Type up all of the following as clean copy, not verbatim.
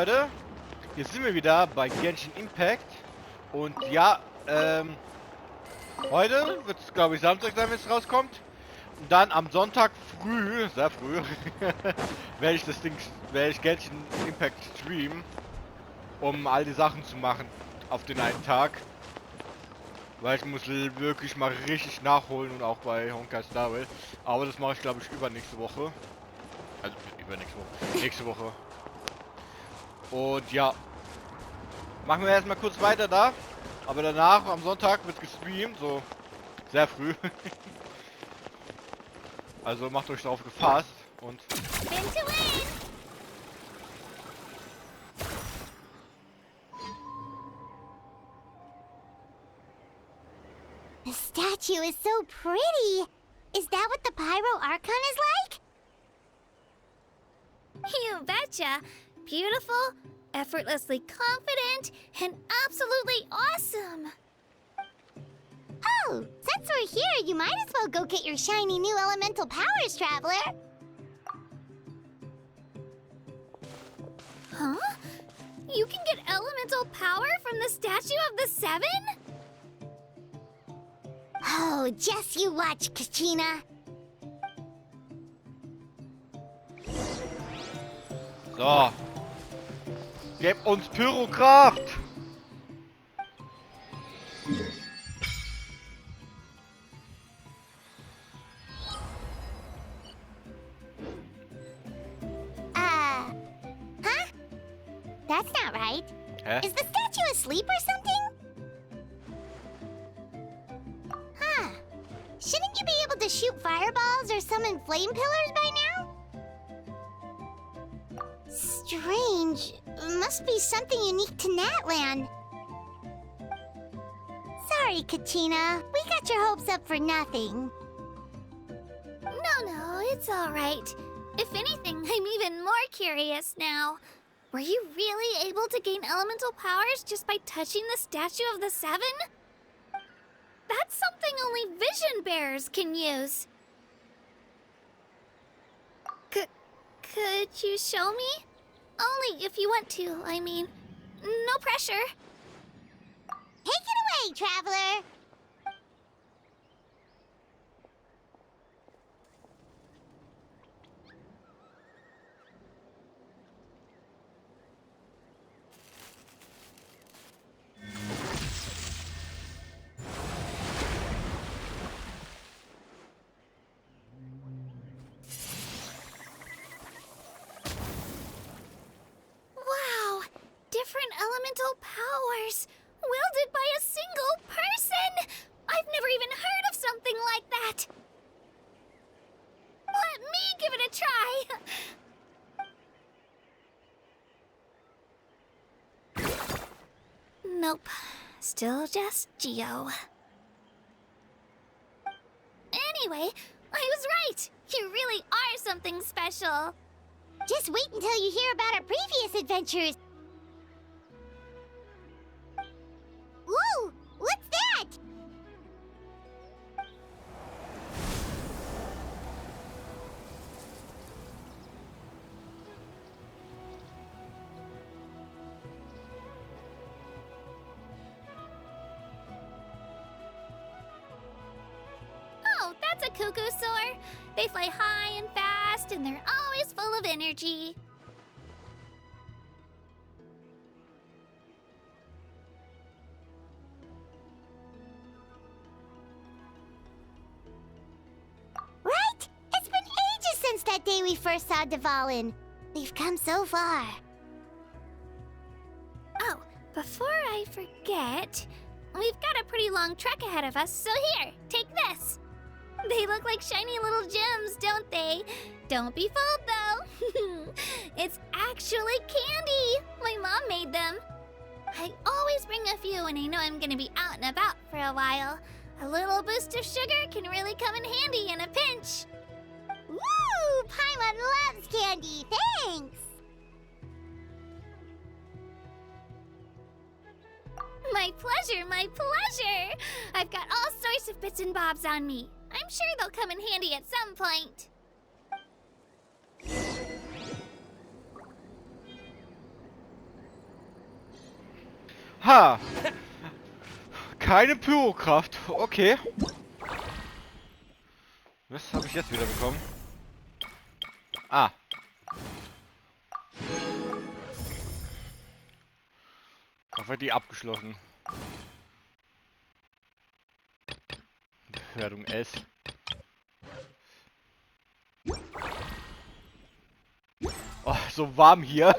Leute, hier sind wir wieder bei Genshin Impact. Und ja, heute wird es, glaube ich, Samstag sein, wenn es rauskommt. Und dann am Sonntag früh, sehr früh, werde ich Genshin Impact streamen, um all die Sachen zu machen auf den einen Tag. Weil ich muss wirklich mal richtig nachholen und auch bei Honkai Star Rail. Aber das mache ich, glaube ich, übernächste Woche. Also übernächste Woche. Nächste Woche. Und ja. Machen wir erstmal kurz weiter da. Aber danach, am Sonntag, wird gestreamt. So sehr früh. Also macht euch darauf gefasst. Und the statue is so pretty. Is that what the Pyro Archon is like? You betcha. Beautiful, effortlessly confident, and absolutely awesome. Oh, since we're here, you might as well go get your shiny new elemental powers, Traveler. Huh? You can get elemental power from the Statue of the Seven? Oh, just you watch, Kachina. so. Gebt uns Pyrokraft! Huh? That's not right. Hä? Is the statue asleep or something? Huh. Shouldn't you be able to shoot fireballs or summon flame pillars by now? Strange. Must be something unique to Natlan. Sorry, Kachina. We got your hopes up for nothing. No, it's all right. If anything, I'm even more curious now. Were you really able to gain elemental powers just by touching the Statue of the Seven? That's something only vision bearers can use. Could you show me? Only if you want to, I mean. No pressure. Take it away, Traveler. Wow! Different elemental powers! Wielded by a single person! I've never even heard of something like that! Let me give it a try! Nope. Still just Geo. Anyway, I was right! You really are something special! Just wait until you hear about our previous adventures. Whoa! What's that? Oh, that's a cuckoo soar. They fly high and fast, and they're always full of energy. Right? It's been ages since that day we first saw Dvalin. We've come so far. Oh, before I forget, we've got a pretty long trek ahead of us, so here, take this. They look like shiny little gems, don't they? Don't be fooled, though. It's actually candy. My mom made them. I always bring a few when I know I'm gonna be out and about for a while. A little boost of sugar can really come in handy in a pinch. Woo! Paimon loves candy. Thanks. My pleasure, my pleasure. I've got all sorts of bits and bobs on me. I'm sure they'll come in handy at some point. Ha! Keine Pyrokraft. Okay. Was habe ich jetzt wieder bekommen? Ah. Konfetti abgeschlossen. Bewertung S. Oh, so warm hier.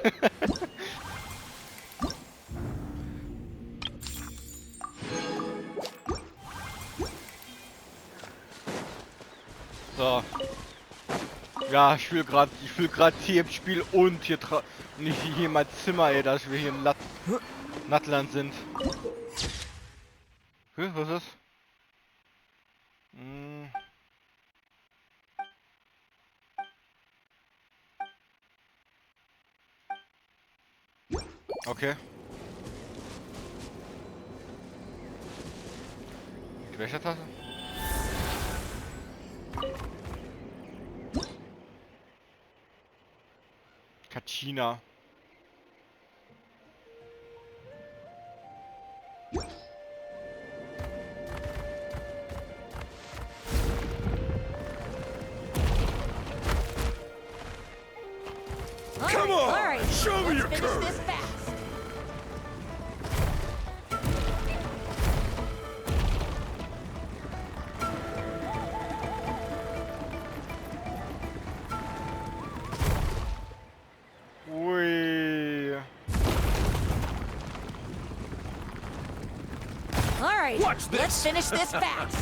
So. Ja, ich fühle gerade hier im Spiel und nicht hier in mein Zimmer, ey, dass wir hier in Natlan sind. Was ist das? Hm. Okay. Die Wäschertasse? Kachina. Come on! All right, Show me your let's finish courage! this fast. Ui. All right, Watch this. let's finish this fast.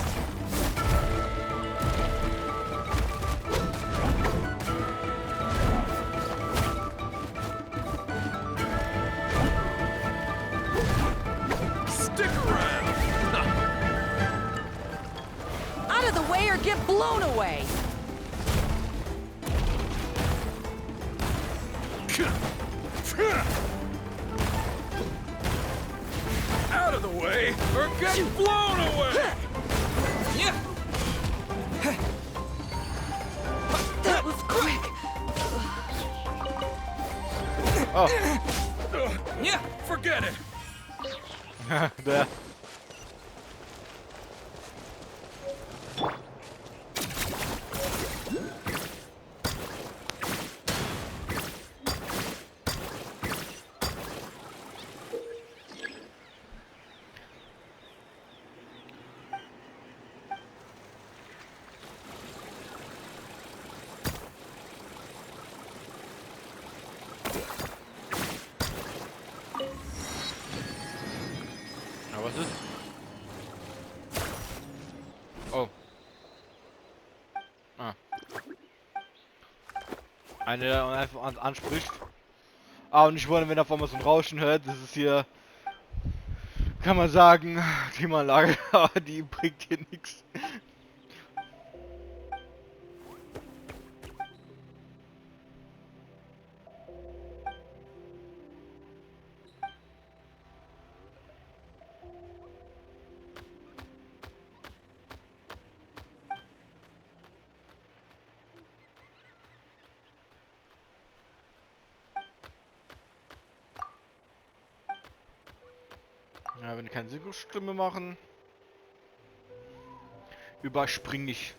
Stick around! Out of the way or get blown away. Out of the way, or get blown away! Yeah. That was quick. Oh. Yeah, forget it. Der. Na, was ist? Oh. Ah. Eine, der einfach anspricht. Ah, und ich wollte, wenn auf einmal so ein Rauschen hört, das ist hier, kann man sagen, Klimaanlage, aber die bringt hier nichts. Ja, wenn die keine Synchronstimme machen, überspring ich.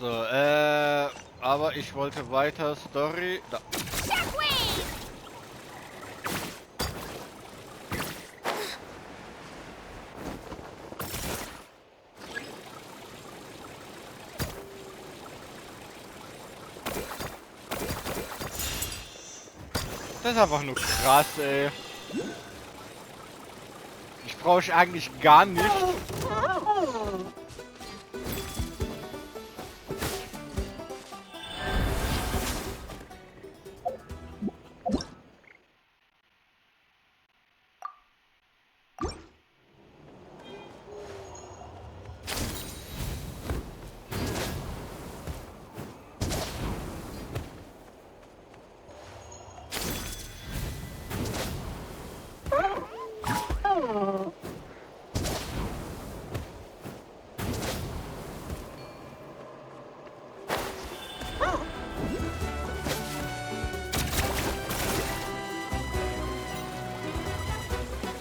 So, aber ich wollte weiter Story. Da. Shockwave! Das ist einfach nur krass, ey. Ich brauche ich eigentlich gar nicht.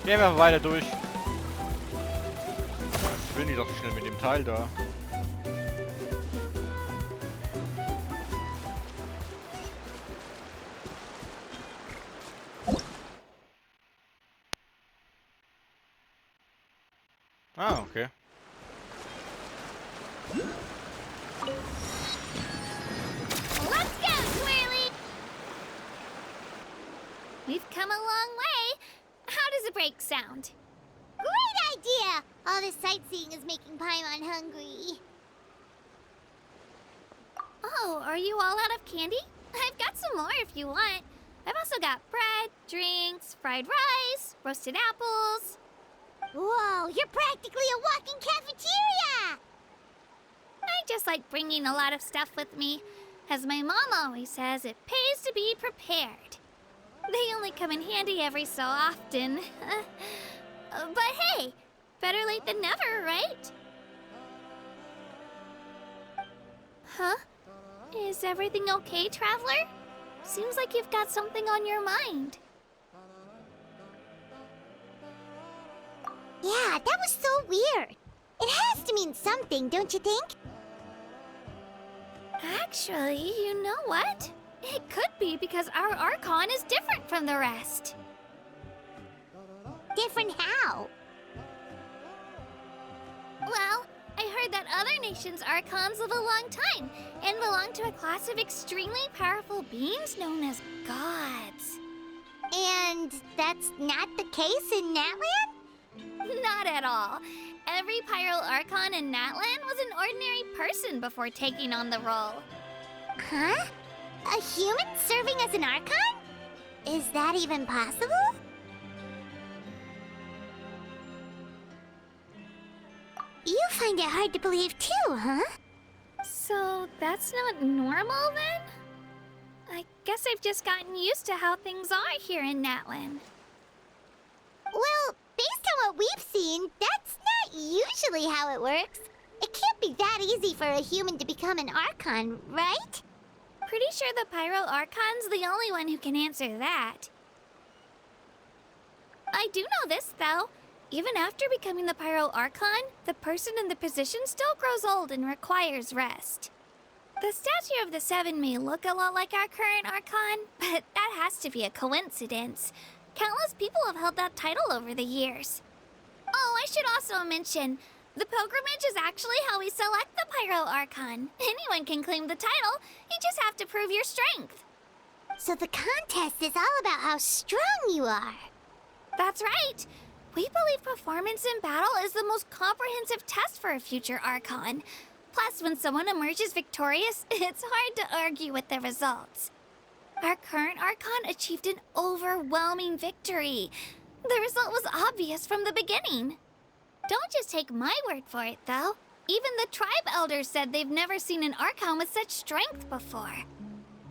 Gehen wir weiter durch. Ich will nicht doch so schnell mit dem Teil da. Ah, okay. Let's go, Swirly! We've come a long way. How does a break sound? Great idea! All this sightseeing is making Paimon hungry. Oh, are you all out of candy? I've got some more if you want. I've also got bread, drinks, fried rice, roasted apples. Whoa, you're practically a walking cafeteria! I just like bringing a lot of stuff with me. As my mom always says, it pays to be prepared. They only come in handy every so often. But hey, better late than never, right? Huh? Is everything okay, Traveler? Seems like you've got something on your mind. Yeah, that was so weird. It has to mean something, don't you think? Actually, you know what? It could be because our Archon is different from the rest. Different how? Well, I heard that other nations' Archons live a long time and belong to a class of extremely powerful beings known as gods. And that's not the case in Natlan? Not at all. Every Pyro Archon in Natlan was an ordinary person before taking on the role. Huh? A human serving as an Archon? Is that even possible? You find it hard to believe too, huh? So that's not normal then? I guess I've just gotten used to how things are here in Natlan. Well, based on what we've seen, that's not usually how it works. It can't be that easy for a human to become an Archon, right? Pretty sure the Pyro Archon's the only one who can answer that. I do know this, though. Even after becoming the Pyro Archon, the person in the position still grows old and requires rest. The statue of the Seven may look a lot like our current Archon, but that has to be a coincidence. Countless people have held that title over the years. Oh, I should also mention, the pilgrimage is actually how we select the Pyro Archon. Anyone can claim the title, you just have to prove your strength. So the contest is all about how strong you are. That's right. We believe performance in battle is the most comprehensive test for a future Archon. Plus, when someone emerges victorious, it's hard to argue with the results. Our current Archon achieved an overwhelming victory. The result was obvious from the beginning. Don't just take my word for it, though. Even the tribe elders said they've never seen an Archon with such strength before.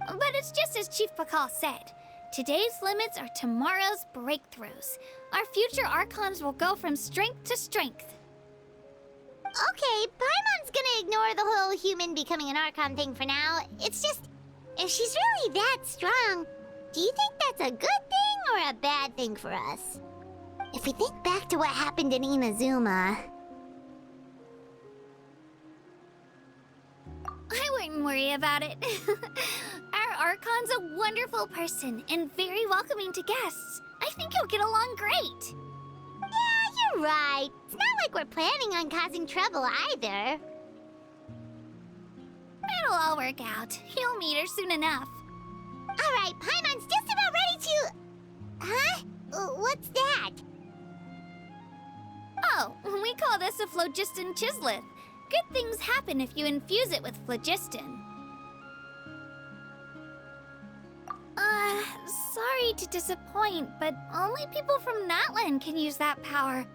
But it's just as Chief Pakal said. Today's limits are tomorrow's breakthroughs. Our future Archons will go from strength to strength. Okay, Paimon's gonna ignore the whole human becoming an Archon thing for now. It's just, if she's really that strong, do you think that's a good thing or a bad thing for us? If we think back to what happened in Inazuma... I wouldn't worry about it. Our Archon's a wonderful person and very welcoming to guests. I think you'll get along great. Yeah, you're right. It's not like we're planning on causing trouble either. It'll all work out. You'll meet her soon enough. All right, Paimon's just about ready to... Huh? What's that? Oh, we call this a phlogiston chisleth. Good things happen if you infuse it with phlogiston. Sorry to disappoint, but only people from Natlan can use that power.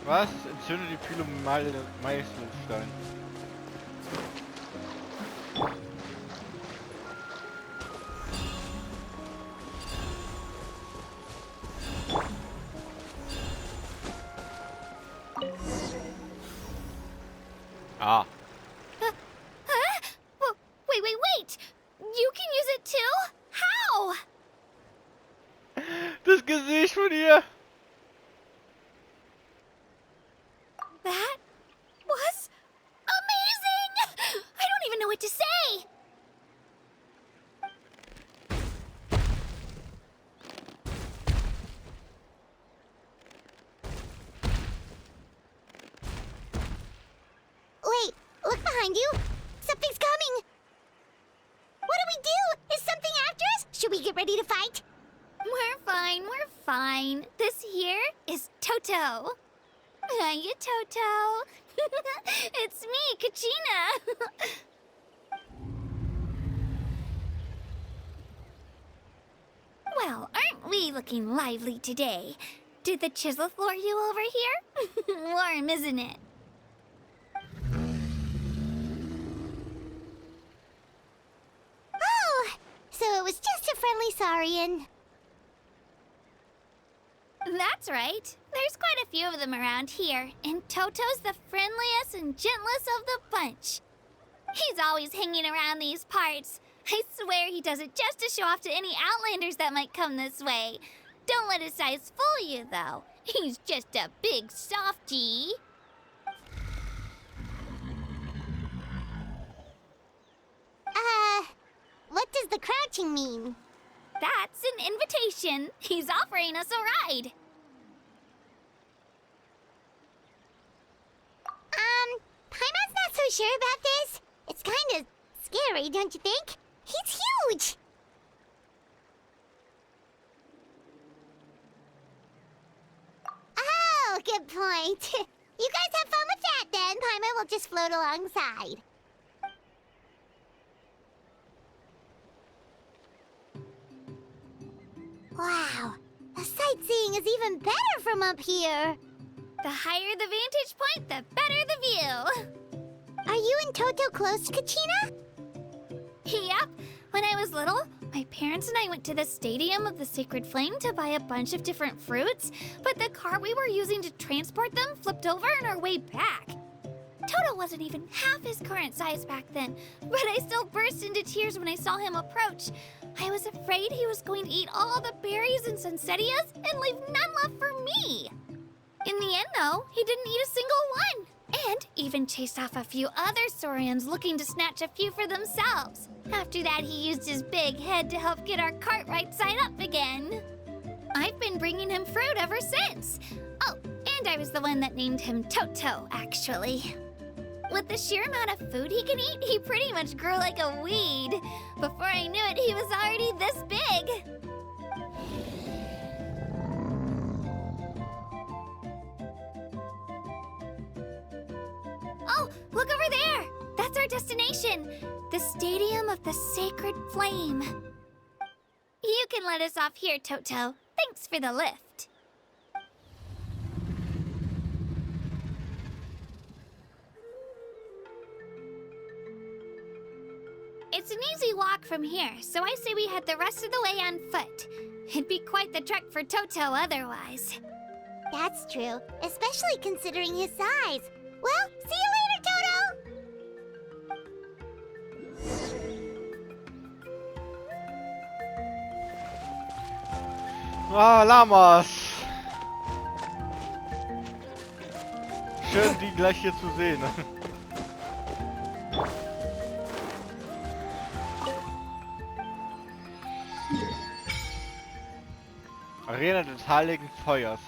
Was? Entzünde die Meißelstein. Ah. Huh? Wait! You can use it too? How? Das Gesicht von ihr! That was amazing! I don't even know what to say! Wait, look behind you. Something's coming. What do we do? Is something after us? Should we get ready to fight? We're fine. This here is Toto. Hiya, Toto. It's me, Kachina. Well, aren't we looking lively today? Did the chisel lure you over here? Warm, isn't it? Oh, so it was just a friendly saurian. That's right. There's quite a few of them around here, and Toto's the friendliest and gentlest of the bunch. He's always hanging around these parts. I swear he does it just to show off to any outlanders that might come this way. Don't let his size fool you, though. He's just a big softie. What does the crouching mean? That's an invitation. He's offering us a ride. Paimon's not so sure about this. It's kind of scary, don't you think? He's huge! Oh, good point. You guys have fun with that then. Paimon will just float alongside. Wow, the sightseeing is even better from up here. The higher the vantage point, the better the view. Are you and Toto close to Kachina? Yep. When I was little, my parents and I went to the Stadium of the Sacred Flame to buy a bunch of different fruits, but the car we were using to transport them flipped over on our way back. Toto wasn't even half his current size back then, but I still burst into tears when I saw him approach. I was afraid he was going to eat all the berries and sunsettias and leave none left for me. In the end, though, he didn't eat a single one, and even chased off a few other saurians looking to snatch a few for themselves. After that, he used his big head to help get our cart right side up again. I've been bringing him fruit ever since. Oh, and I was the one that named him Toto, actually. With the sheer amount of food he can eat, he pretty much grew like a weed. Before I knew it, he was already this big. Oh, look over there! That's our destination, the Stadium of the Sacred Flame. You can let us off here, Toto. Thanks for the lift. It's an easy walk from here, so I say we head the rest of the way on foot. It'd be quite the trek for Toto otherwise. That's true, especially considering his size. Well, see you later, Toto! Ah, Lamas! Schön, die gleich hier zu sehen. Arena des Heiligen Feuers.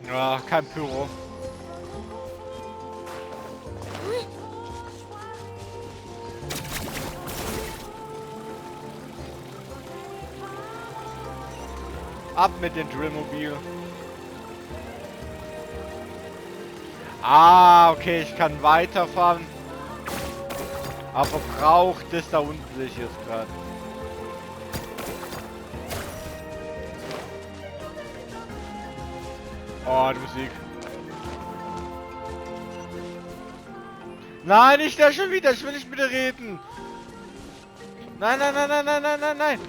Ja, kein Pyro. Ab mit dem Drillmobil. Ah, okay, ich kann weiterfahren. Aber braucht es da unten sehe ich jetzt gerade. Oh, die Musik. Nein, nicht da schon wieder. Ich will nicht mit dir reden. Nein, nein, nein, nein, nein, nein, nein, nein.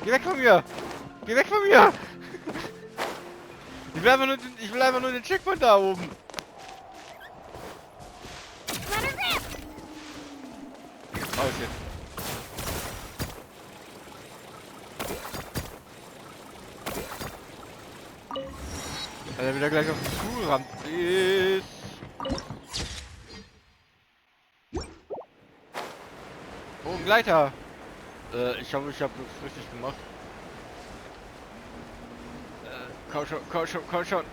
Geh weg von mir. Geh weg von mir. Ich will einfach nur den Checkpoint da oben. Oh shit. Weil er wieder gleich auf den Zugerannt ist. Oh, ein Gleiter. Ich hoffe, ich habe das richtig gemacht. Komm schon, komm schon, komm schon.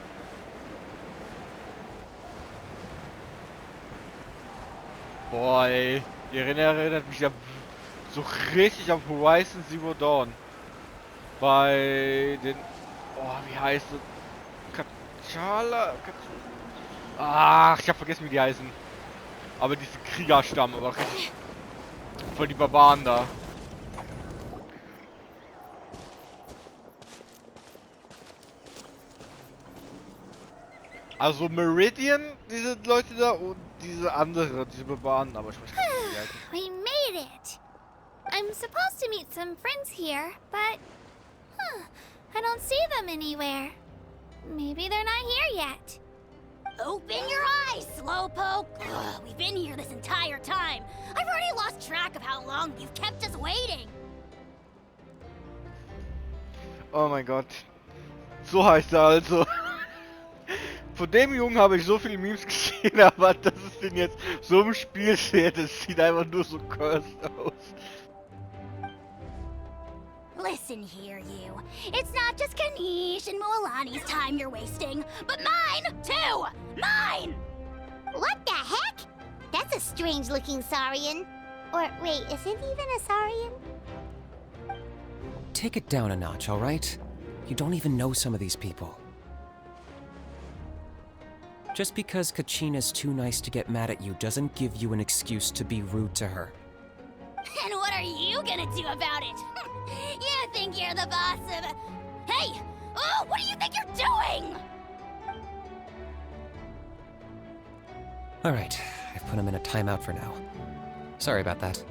Boah, ey. Die erinnert mich ja so richtig an Horizon Zero Dawn. Bei den... Oh, wie heißt es? Katschala? Ach, ich hab vergessen, wie die heißen. Aber diese Kriegerstamm, aber richtig... Voll die Barbaren da. Also Meridian, diese Leute da und diese andere, diese Barbaren, aber ich weiß nicht, wie die heißen. We made it! I'm supposed to meet some friends here, but... I don't see them anywhere. Maybe they're not here yet. Open your eyes, Slowpoke! Ugh, we've been here this entire time. I've already lost track of how long you've kept us waiting. Oh mein Gott. So heißt er also. Von dem Jungen habe ich so viele Memes gesehen, aber dass es den jetzt so im Spiel steht, das sieht einfach nur so cursed aus. Listen here, you. It's not just Kanish and Moalani's time you're wasting, but mine, too! Mine! What the heck? That's a strange-looking Saurian. Or, wait, is it even a Saurian? Take it down a notch, all right? You don't even know some of these people. Just because Kachina's too nice to get mad at you doesn't give you an excuse to be rude to her. And what are you gonna do about it? You think you're the boss of... Hey! Oh, what do you think you're doing? All right, I've put him in a timeout for now. Sorry about that.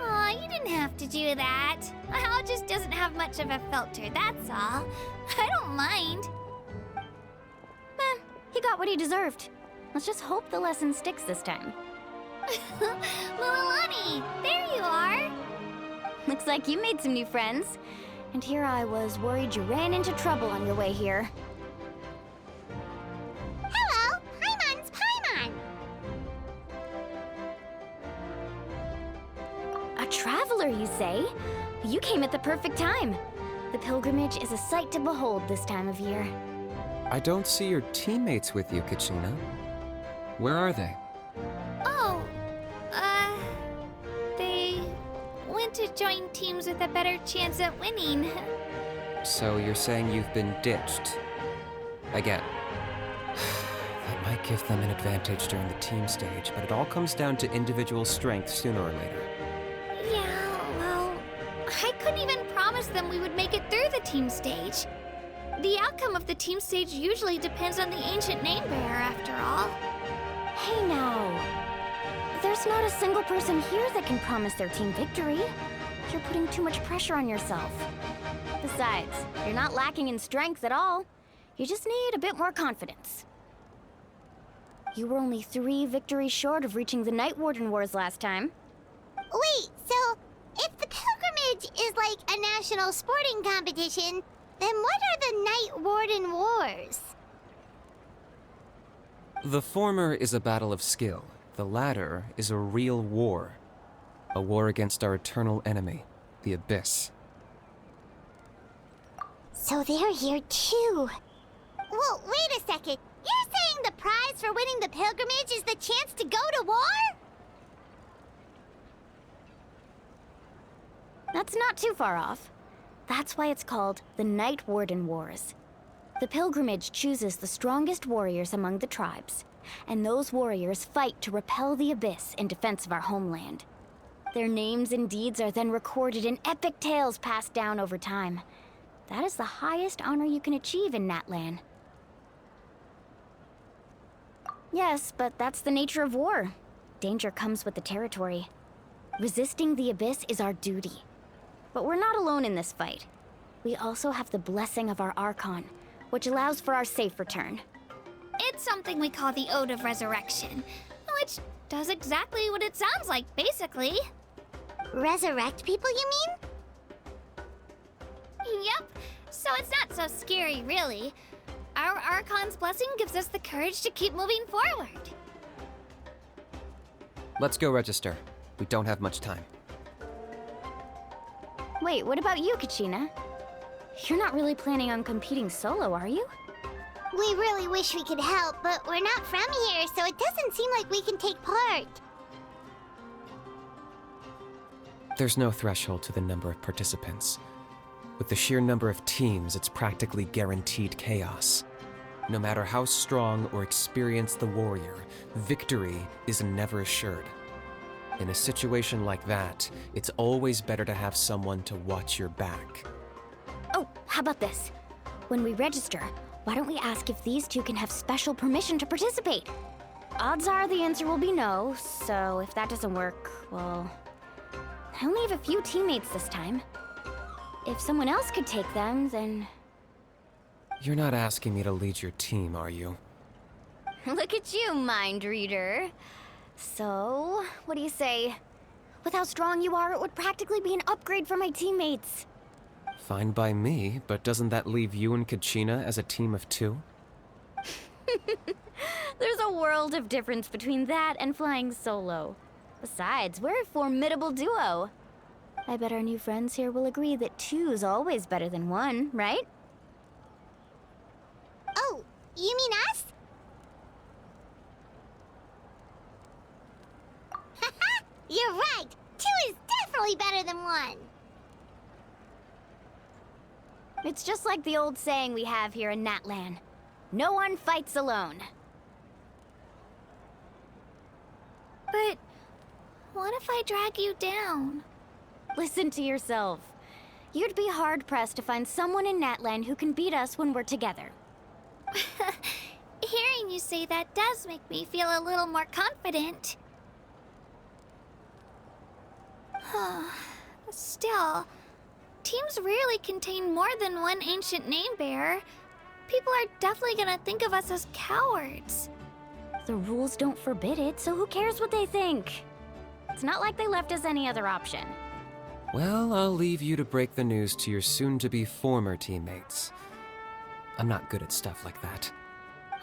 Aw, you didn't have to do that. Hal just doesn't have much of a filter, that's all. I don't mind. He got what he deserved. Let's just hope the lesson sticks this time. Moalani, there you are. Looks like you made some new friends. And here I was worried you ran into trouble on your way here. Hello, Paimon's Paimon. A traveler, you say? You came at the perfect time. The pilgrimage is a sight to behold this time of year. I don't see your teammates with you, Kachina. Where are they? Oh, they went to join teams with a better chance at winning. So you're saying you've been ditched? Again. That might give them an advantage during the team stage, but it all comes down to individual strength sooner or later. Yeah, well, I couldn't even promise them we would make it through the team stage. The outcome of the team stage usually depends on the ancient name bearer, after all. Hey now. There's not a single person here that can promise their team victory. You're putting too much pressure on yourself. Besides, you're not lacking in strength at all. You just need a bit more confidence. You were only 3 victories short of reaching the Night Warden Wars last time. Wait, so if the pilgrimage is like a national sporting competition, then what are the Night Warden Wars? The former is a battle of skill. The latter is a real war. A war against our eternal enemy, the Abyss. So they're here too. Well, wait a second. You're saying the prize for winning the pilgrimage is the chance to go to war? That's not too far off. That's why it's called the Night Warden Wars. The pilgrimage chooses the strongest warriors among the tribes, and those warriors fight to repel the Abyss in defense of our homeland. Their names and deeds are then recorded in epic tales passed down over time. That is the highest honor you can achieve in Natlan. Yes, but that's the nature of war. Danger comes with the territory. Resisting the Abyss is our duty. But we're not alone in this fight. We also have the blessing of our Archon, which allows for our safe return. It's something we call the Ode of Resurrection, which does exactly what it sounds like, basically. Resurrect people, you mean? Yep, so it's not so scary, really. Our Archon's blessing gives us the courage to keep moving forward. Let's go register. We don't have much time. Wait, what about you, Kachina? You're not really planning on competing solo, are you? We really wish we could help, but we're not from here, so it doesn't seem like we can take part. There's no threshold to the number of participants. With the sheer number of teams, it's practically guaranteed chaos. No matter how strong or experienced the warrior, victory is never assured. In a situation like that, it's always better to have someone to watch your back. Oh, how about this? When we register, why don't we ask if these two can have special permission to participate? Odds are the answer will be no, so if that doesn't work, well... I only have a few teammates this time. If someone else could take them, then... You're not asking me to lead your team, are you? Look at you, mind reader. So, what do you say? With how strong you are, it would practically be an upgrade for my teammates. Fine by me, but doesn't that leave you and Kachina as a team of 2? There's a world of difference between that and flying solo. Besides, we're a formidable duo. I bet our new friends here will agree that 2's always better than 1, right? Oh, you mean us? Haha, you're right. 2 is definitely better than 1. It's just like the old saying we have here in Natlan. No one fights alone. But what if I drag you down? Listen to yourself. You'd be hard-pressed to find someone in Natlan who can beat us when we're together. Hearing you say that does make me feel a little more confident. Still, teams rarely contain more than one ancient name-bearer. People are definitely gonna think of us as cowards. The rules don't forbid it, so who cares what they think? It's not like they left us any other option. Well, I'll leave you to break the news to your soon-to-be former teammates. I'm not good at stuff like that.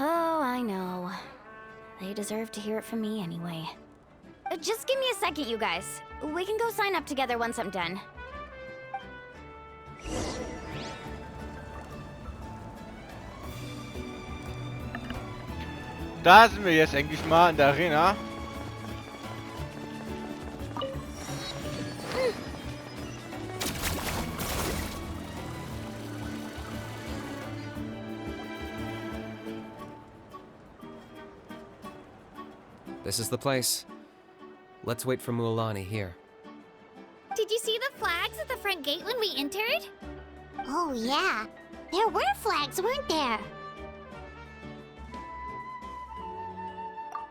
Oh, I know. They deserve to hear it from me anyway. Just give me a second, you guys. We can go sign up together once I'm done. Da sind wir jetzt endlich mal in der Arena. This is the place. Let's wait for Mualani here. Did you see the flags at the front gate when we entered? Oh, yeah. There were flags, weren't there?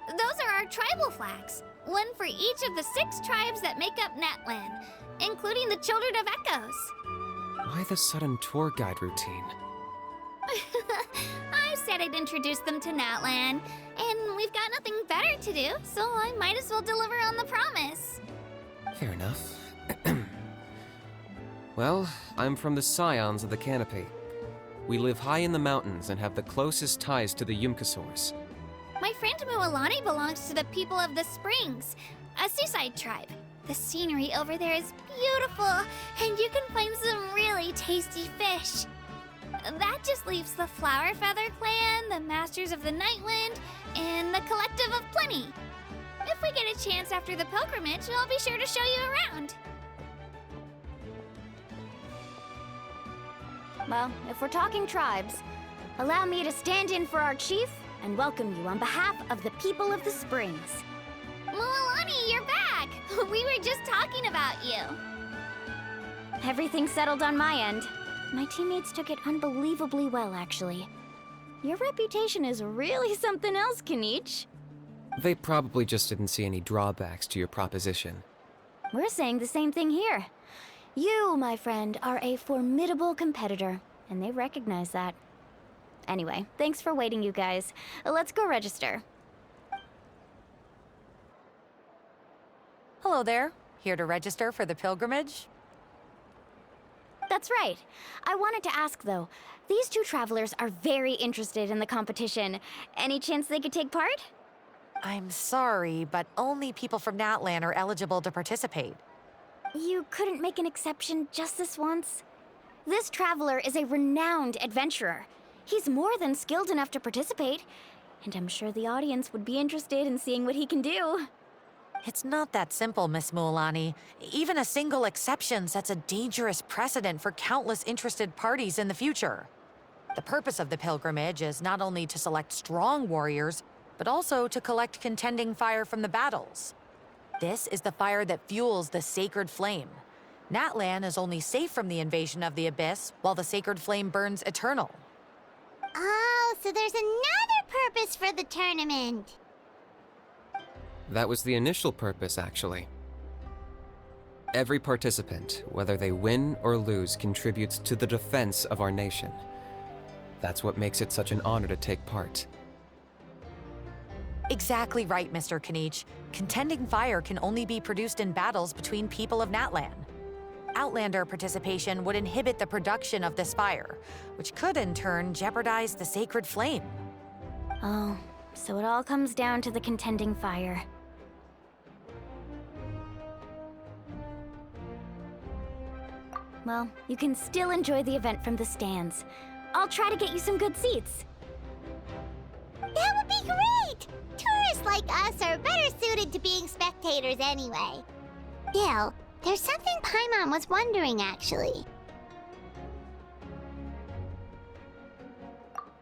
Those are our tribal flags. One for each of the 6 tribes that make up Natlan, including the Children of Echoes. Why the sudden tour guide routine? I said I'd introduce them to Natlan, and we've got nothing better to do, so I might as well deliver on the promise. Fair enough. Well, I'm from the Scions of the Canopy. We live high in the mountains and have the closest ties to the Yumkasaurs. My friend Mualani belongs to the people of the Springs, a seaside tribe. The scenery over there is beautiful, and you can find some really tasty fish. That just leaves the Flower Feather Clan, the Masters of the Nightwind, and the Collective of Plenty. If we get a chance after the pilgrimage, I'll be sure to show you around. Well, if we're talking tribes, allow me to stand in for our chief and welcome you on behalf of the people of the Springs. Mualani, you're back! We were just talking about you. Everything's settled on my end. My teammates took it unbelievably well, actually. Your reputation is really something else, Kanich. They probably just didn't see any drawbacks to your proposition. We're saying the same thing here. You, my friend, are a formidable competitor, and they recognize that. Anyway, thanks for waiting, you guys. Let's go register. Hello there. Here to register for the pilgrimage? That's right. I wanted to ask, though. These two travelers are very interested in the competition. Any chance they could take part? I'm sorry, but only people from Natlan are eligible to participate. You couldn't make an exception just this once? This traveler is a renowned adventurer. He's more than skilled enough to participate, and I'm sure the audience would be interested in seeing what he can do. It's not that simple, Miss Mualani. Even a single exception sets a dangerous precedent for countless interested parties in the future. The purpose of the pilgrimage is not only to select strong warriors, but also to collect contending fire from the battles. This is the fire that fuels the sacred flame. Natlan is only safe from the invasion of the Abyss, while the sacred flame burns eternal. Oh, so there's another purpose for the tournament. That was the initial purpose, actually. Every participant, whether they win or lose, contributes to the defense of our nation. That's what makes it such an honor to take part. Exactly right, Mr. Kanich. Contending fire can only be produced in battles between people of Natlan. Outlander participation would inhibit the production of this fire, which could in turn jeopardize the sacred flame. Oh, so it all comes down to the contending fire. Well, you can still enjoy the event from the stands. I'll try to get you some good seats. That would be great! Tourists like us are better suited to being spectators anyway. Still, there's something Paimon was wondering, actually.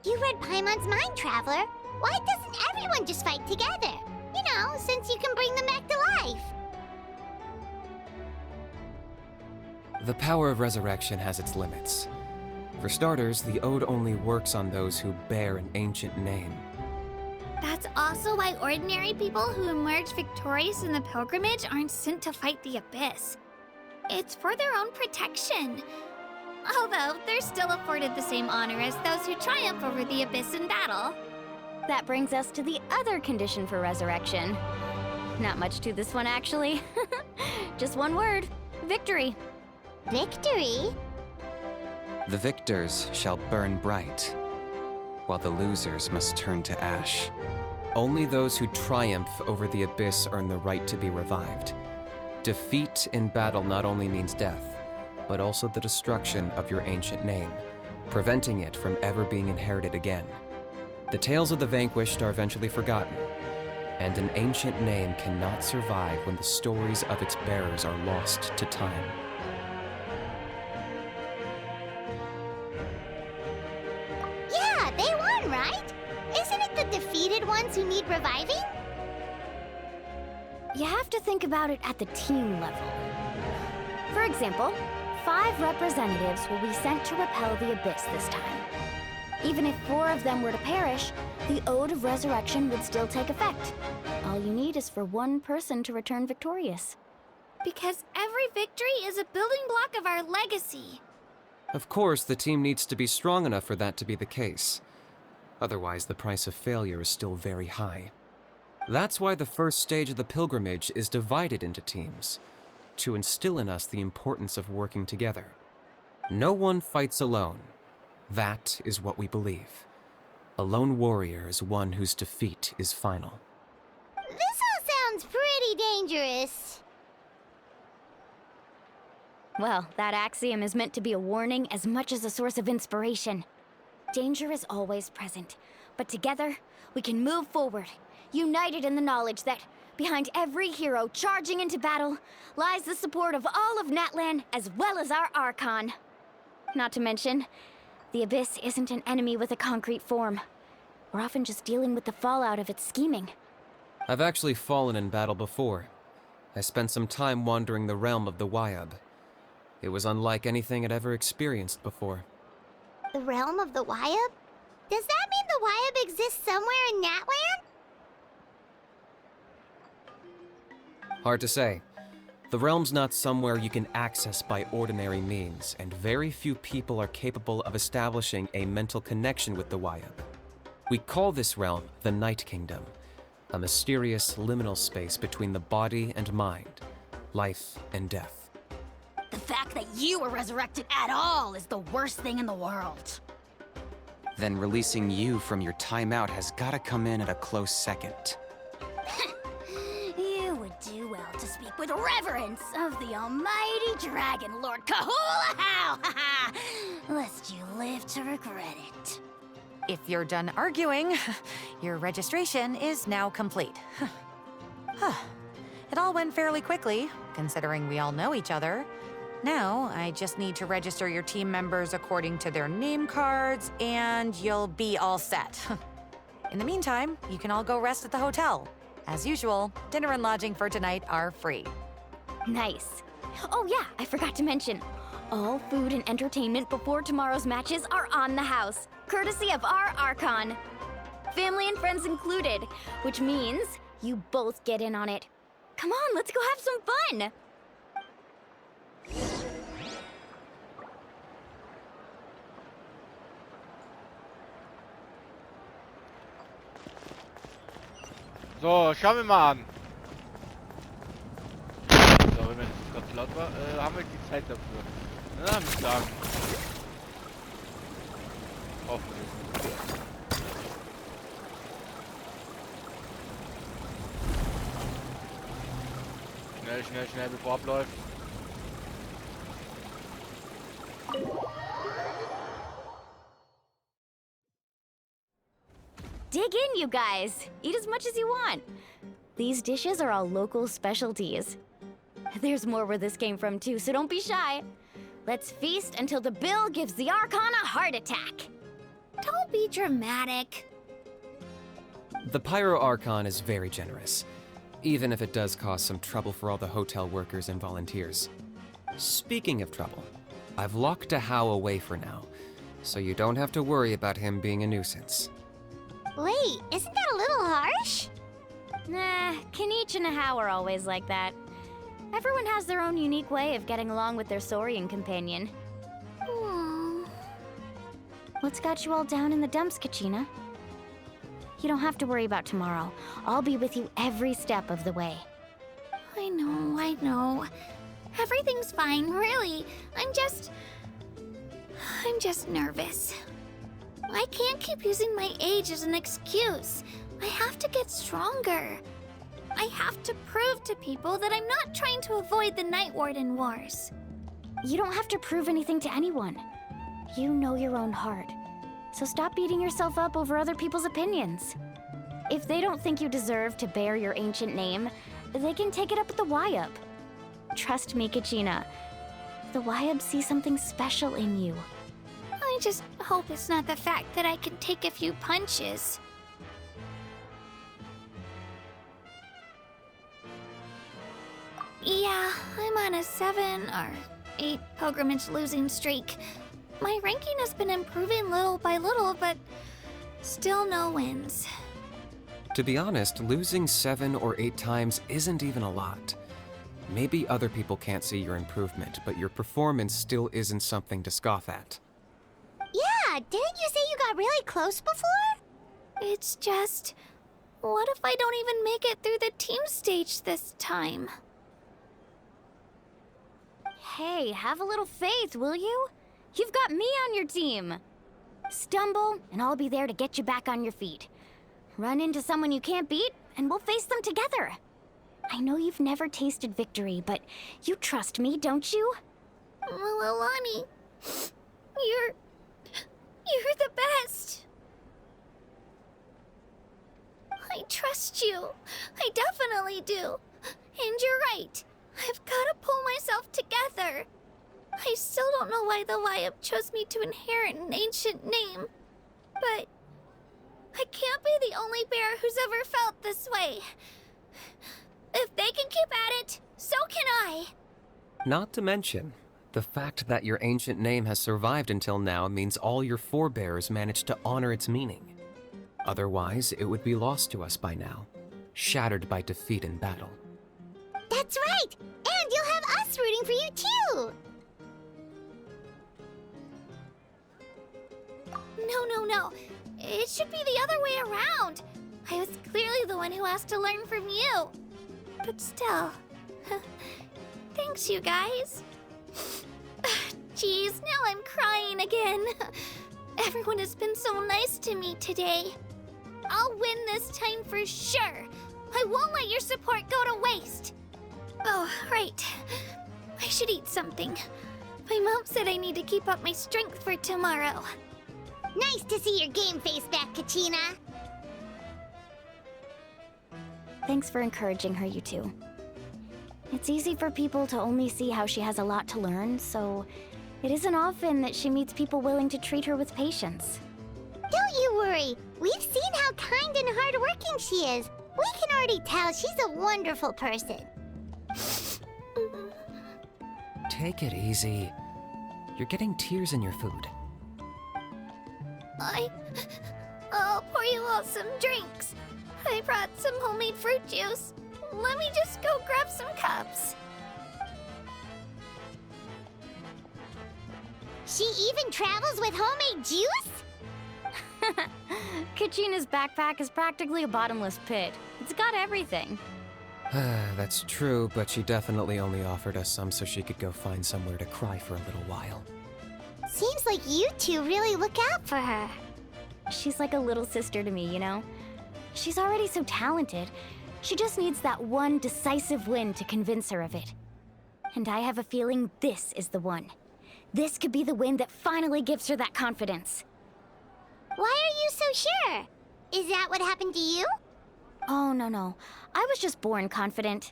You read Paimon's mind, Traveler. Why doesn't everyone just fight together? You know, since you can bring them back to life. The power of resurrection has its limits. For starters, the Ode only works on those who bear an ancient name. That's also why ordinary people who emerge victorious in the pilgrimage aren't sent to fight the Abyss. It's for their own protection. Although, they're still afforded the same honor as those who triumph over the Abyss in battle. That brings us to the other condition for resurrection. Not much to this one, actually. Just one word: victory. Victory? The victors shall burn bright, while the losers must turn to ash. Only those who triumph over the Abyss earn the right to be revived. Defeat in battle not only means death, but also the destruction of your ancient name, preventing it from ever being inherited again. The tales of the vanquished are eventually forgotten, and an ancient name cannot survive when the stories of its bearers are lost to time. Yeah, they won, right? Isn't it the defeated ones who need reviving? You have to think about it at the team level. For example, 5 representatives will be sent to repel the Abyss this time. Even if 4 of them were to perish, the Ode of Resurrection would still take effect. All you need is for 1 person to return victorious. Because every victory is a building block of our legacy. Of course, the team needs to be strong enough for that to be the case. Otherwise, the price of failure is still very high. That's why the first stage of the pilgrimage is divided into teams, to instill in us the importance of working together. No one fights alone. That is what we believe. A lone warrior is one whose defeat is final. This all sounds pretty dangerous. Well, that axiom is meant to be a warning as much as a source of inspiration. Danger is always present, but together, we can move forward, united in the knowledge that behind every hero charging into battle lies the support of all of Natlan as well as our Archon. Not to mention, the Abyss isn't an enemy with a concrete form. We're often just dealing with the fallout of its scheming. I've actually fallen in battle before. I spent some time wandering the realm of the Wyab. It was unlike anything I'd ever experienced before. The realm of the Wyab? Does that mean the Wyab exists somewhere in Natlan? Hard to say. The realm's not somewhere you can access by ordinary means, and very few people are capable of establishing a mental connection with the Wyab. We call this realm the Night Kingdom, a mysterious liminal space between the body and mind, life and death. The fact that you were resurrected at all is the worst thing in the world. Then releasing you from your timeout has gotta come in at a close second. You would do well to speak with reverence of the almighty Dragon Lord Kahula How, lest you live to regret it. If you're done arguing, your registration is now complete. It all went fairly quickly, considering we all know each other. Now, I just need to register your team members according to their name cards, and you'll be all set. In the meantime, you can all go rest at the hotel. As usual, dinner and lodging for tonight are free. Nice. Oh yeah, I forgot to mention. All food and entertainment before tomorrow's matches are on the house, courtesy of our Archon. Family and friends included, which means you both get in on it. Come on, let's go have some fun! So, schauen wir mal an. Sorry, wenn es gerade zu laut war. Haben wir die Zeit dafür? Na, muss ich sagen. Hoffentlich. Schnell, schnell, schnell, bevor abläuft. Dig in, you guys. Eat as much as you want. These dishes are all local specialties. There's more where this came from too, so don't be shy. Let's feast until the bill gives the Archon a heart attack. Don't be dramatic. The Pyro Archon is very generous, even if it does cause some trouble for all the hotel workers and volunteers. Speaking of trouble, I've locked a How away for now, so you don't have to worry about him being a nuisance. Wait, isn't that a little harsh? Nah, Kenichi and How are always like that. Everyone has their own unique way of getting along with their Saurian companion. What's got you all down in the dumps, Kachina? You don't have to worry about tomorrow. I'll be with you every step of the way. I know. Everything's fine, really. I'm just nervous. I can't keep using my age as an excuse. I have to get stronger. I have to prove to people that I'm not trying to avoid the Night Warden Wars. You don't have to prove anything to anyone. You know your own heart. So stop beating yourself up over other people's opinions. If they don't think you deserve to bear your ancient name, they can take it up with the Wyab. Trust me, Kachina. The Wyab see something special in you. I just hope it's not the fact that I can take a few punches. Yeah, I'm on a 7 or 8 pilgrimage losing streak. My ranking has been improving little by little, but still no wins. To be honest, losing 7 or 8 times isn't even a lot. Maybe other people can't see your improvement, but your performance still isn't something to scoff at. Yeah, didn't you say you got really close before? It's just... what if I don't even make it through the team stage this time? Hey, have a little faith, will you? You've got me on your team. Stumble, and I'll be there to get you back on your feet. Run into someone you can't beat, and we'll face them together. I know you've never tasted victory, but you trust me, don't you? Alani, you're the best. I trust you. I definitely do. And you're right. I've got to pull myself together. I still don't know why the Wyup chose me to inherit an ancient name. But I can't be the only bear who's ever felt this way. If they can keep at it, so can I. Not to mention, the fact that your ancient name has survived until now means all your forebears managed to honor its meaning. Otherwise, it would be lost to us by now, shattered by defeat in battle. That's right! And you'll have us rooting for you too! No. It should be the other way around. I was clearly the one who asked to learn from you. But still, thanks you guys. Jeez, now I'm crying again. Everyone has been so nice to me today. I'll win this time for sure. I won't let your support go to waste. Oh, right. I should eat something. My mom said I need to keep up my strength for tomorrow. Nice to see your game face back, Kachina. Thanks for encouraging her, you two. It's easy for people to only see how she has a lot to learn, so it isn't often that she meets people willing to treat her with patience. Don't you worry. We've seen how kind and hardworking she is. We can already tell she's a wonderful person. Take it easy. You're getting tears in your food. I'll pour you all some drinks. I brought some homemade fruit juice. Let me just go grab some cups. She even travels with homemade juice? Kachina's backpack is practically a bottomless pit. It's got everything. That's true, but she definitely only offered us some so she could go find somewhere to cry for a little while. Seems like you two really look out for her. She's like a little sister to me, you know? She's already so talented. She just needs that one decisive win to convince her of it. And I have a feeling this is the one. This could be the win that finally gives her that confidence. Why are you so sure? Is that what happened to you? Oh, no. I was just born confident.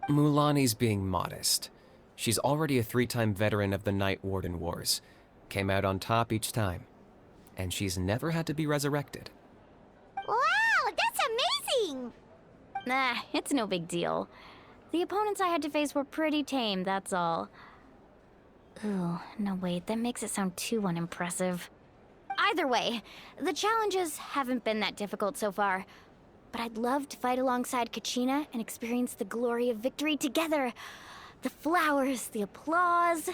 Mulani's being modest. She's already a 3-time veteran of the Night Warden Wars. Came out on top each time. And she's never had to be resurrected. Wow, that's amazing! Nah, it's no big deal. The opponents I had to face were pretty tame, that's all. Ooh, no wait, that makes it sound too unimpressive. Either way, the challenges haven't been that difficult so far. But I'd love to fight alongside Kachina and experience the glory of victory together. The flowers, the applause.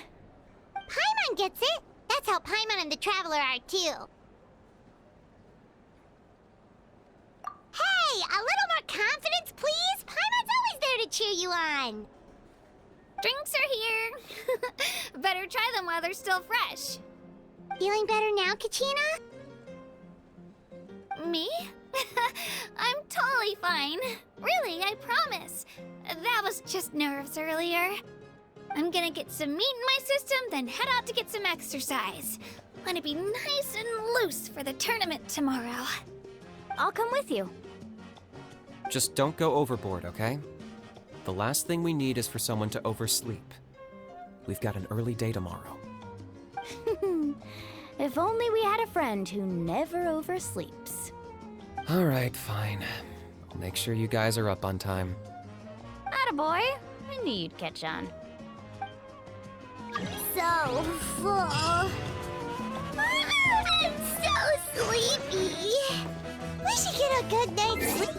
Paimon gets it! That's how Paimon and the Traveler are too. Hey, a little more confidence, please! Paimon's always there to cheer you on! Drinks are here. Better try them while they're still fresh. Feeling better now, Kachina? Me? I'm totally fine. Really, I promise. That was just nerves earlier. I'm gonna get some meat in my system, then head out to get some exercise. Want to be nice and loose for the tournament tomorrow. I'll come with you. Just don't go overboard, okay? The last thing we need is for someone to oversleep. We've got an early day tomorrow. If only we had a friend who never oversleeps. All right, fine. I'll make sure you guys are up on time. Attaboy. I knew you'd catch on. So full. I'm so sleepy. We should get a good night's sleep.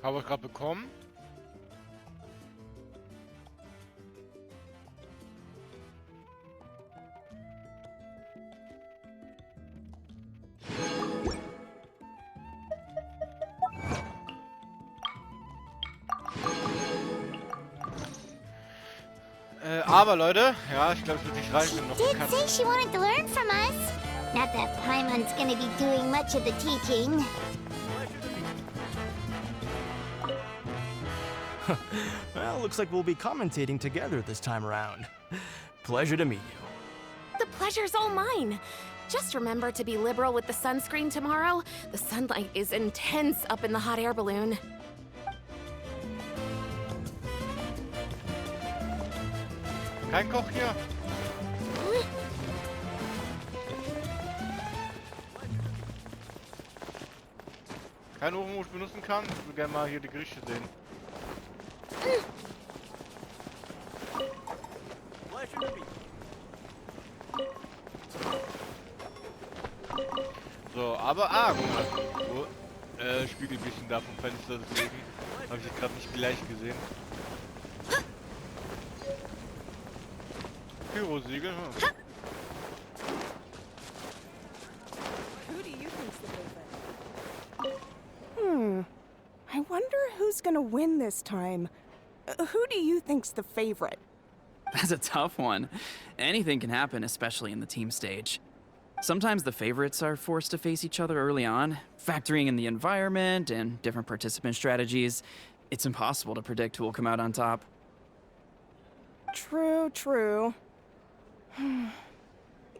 Habe ich gerade bekommen. Aber Leute, ja, ich glaube, es wird nicht reichen, wenn noch Did bekannt. say she wanted to learn from us. Not that Paimon's gonna be doing much of the teaching. Well, looks like we'll be commentating together this time around. Pleasure to meet you. The pleasure's all mine. Just remember to be liberal with the sunscreen tomorrow. The sunlight is intense up in the hot air balloon. Kein Koch hier. Kein Ofen, wo ich benutzen kann. Ich will gerne mal hier die Gerichte sehen. So, aber guck mal. So, Spiegelbischen da vom Fenster, deswegen habe ich gerade nicht gleich gesehen. Pyrosiegel, hm. I wonder who's gonna win this time. Who do you think's the favorite? That's a tough one. Anything can happen, especially in the team stage. Sometimes the favorites are forced to face each other early on, factoring in the environment and different participant strategies. It's impossible to predict who will come out on top. True, true.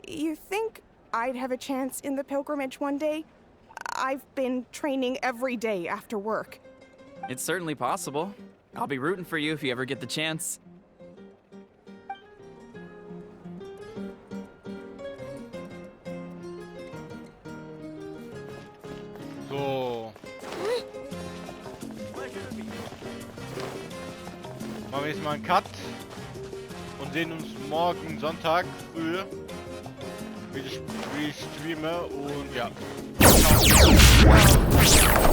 You think I'd have a chance in the pilgrimage one day? I've been training every day after work. It's certainly possible. I'll be rooting for you if you ever get the chance. So. Machen wir jetzt mal einen Cut und sehen uns morgen Sonntag früh, wie ich streame und ja. Ciao.